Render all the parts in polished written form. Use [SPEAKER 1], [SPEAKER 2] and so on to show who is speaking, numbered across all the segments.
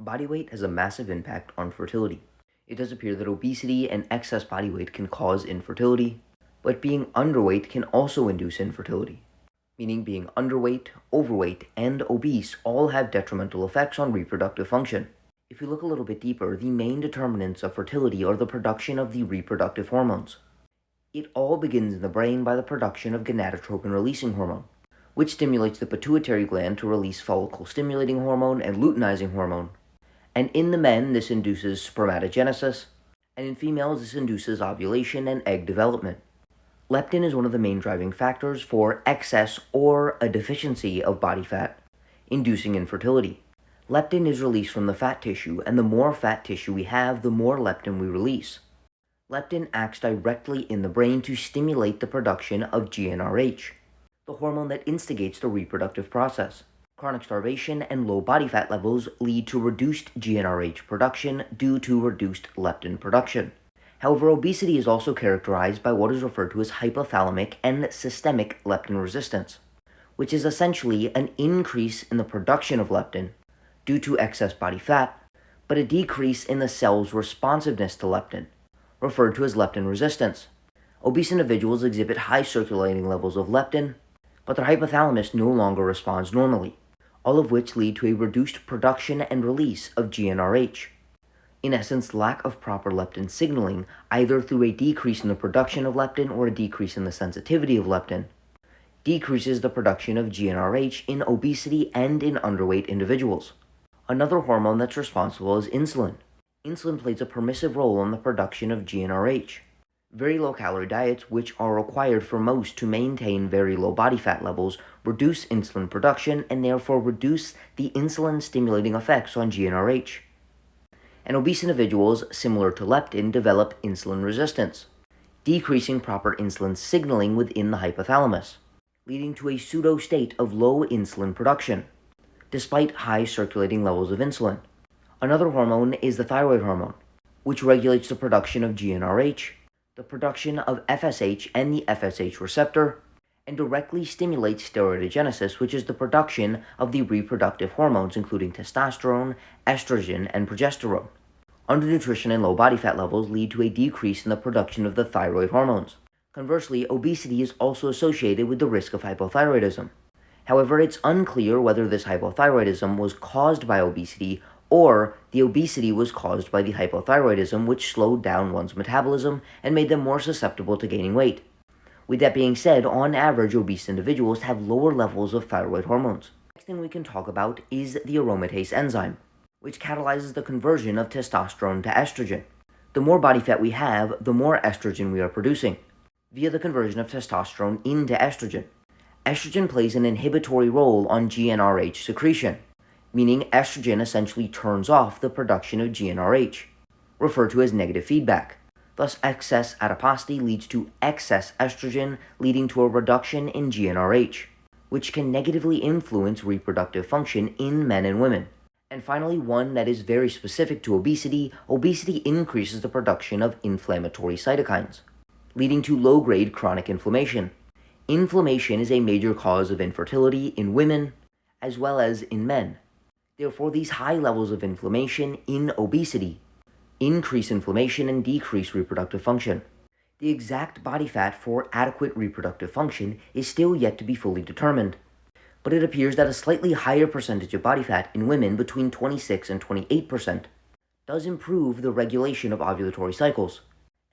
[SPEAKER 1] Body weight has a massive impact on fertility. It does appear that obesity and excess body weight can cause infertility, but being underweight can also induce infertility, meaning being underweight, overweight, and obese all have detrimental effects on reproductive function. If we look a little bit deeper, the main determinants of fertility are the production of the reproductive hormones. It all begins in the brain by the production of gonadotropin-releasing hormone, which stimulates the pituitary gland to release follicle-stimulating hormone and luteinizing hormone. And in the men, this induces spermatogenesis, and in females, this induces ovulation and egg development. Leptin is one of the main driving factors for excess or a deficiency of body fat, inducing infertility. Leptin is released from the fat tissue, and the more fat tissue we have, the more leptin we release. Leptin acts directly in the brain to stimulate the production of GnRH, the hormone that instigates the reproductive process. Chronic starvation and low body fat levels lead to reduced GnRH production due to reduced leptin production. However, obesity is also characterized by what is referred to as hypothalamic and systemic leptin resistance, which is essentially an increase in the production of leptin due to excess body fat, but a decrease in the cell's responsiveness to leptin, referred to as leptin resistance. Obese individuals exhibit high circulating levels of leptin, but their hypothalamus no longer responds normally, all of which lead to a reduced production and release of GnRH. In essence, lack of proper leptin signaling, either through a decrease in the production of leptin or a decrease in the sensitivity of leptin, decreases the production of GnRH in obesity and in underweight individuals. Another hormone that's responsible is insulin. Insulin plays a permissive role in the production of GnRH. Very low-calorie diets, which are required for most to maintain very low body fat levels, reduce insulin production and therefore reduce the insulin-stimulating effects on GnRH. And obese individuals, similar to leptin, develop insulin resistance, decreasing proper insulin signaling within the hypothalamus, leading to a pseudo-state of low insulin production, despite high circulating levels of insulin. Another hormone is the thyroid hormone, which regulates the production of GnRH, the production of FSH and the FSH receptor, and directly stimulates steroidogenesis, which is the production of the reproductive hormones including testosterone, estrogen, and progesterone. Undernutrition and low body fat levels lead to a decrease in the production of the thyroid hormones. Conversely, obesity is also associated with the risk of hypothyroidism. However, it's unclear whether this hypothyroidism was caused by obesity or the obesity was caused by the hypothyroidism, which slowed down one's metabolism and made them more susceptible to gaining weight. With that being said, on average, obese individuals have lower levels of thyroid hormones. Next thing we can talk about is the aromatase enzyme, which catalyzes the conversion of testosterone to estrogen. The more body fat we have, the more estrogen we are producing, via the conversion of testosterone into estrogen. Estrogen plays an inhibitory role on GnRH secretion, meaning estrogen essentially turns off the production of GnRH, referred to as negative feedback. Thus, excess adiposity leads to excess estrogen, leading to a reduction in GnRH, which can negatively influence reproductive function in men and women. And finally, one that is very specific to obesity, obesity increases the production of inflammatory cytokines, leading to low-grade chronic inflammation. Inflammation is a major cause of infertility in women as well as in men. Therefore, these high levels of inflammation in obesity increase inflammation and decrease reproductive function. The exact body fat for adequate reproductive function is still yet to be fully determined, but it appears that a slightly higher percentage of body fat in women between 26 and 28% does improve the regulation of ovulatory cycles,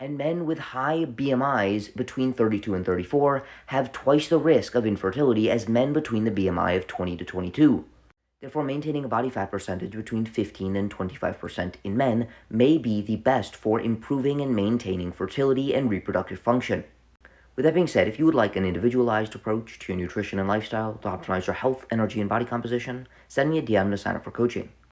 [SPEAKER 1] and men with high BMIs between 32 and 34 have twice the risk of infertility as men between the BMI of 20 to 22. Therefore, maintaining a body fat percentage between 15 and 25% in men may be the best for improving and maintaining fertility and reproductive function. With that being said, if you would like an individualized approach to your nutrition and lifestyle to optimize your health, energy, and body composition, send me a DM to sign up for coaching.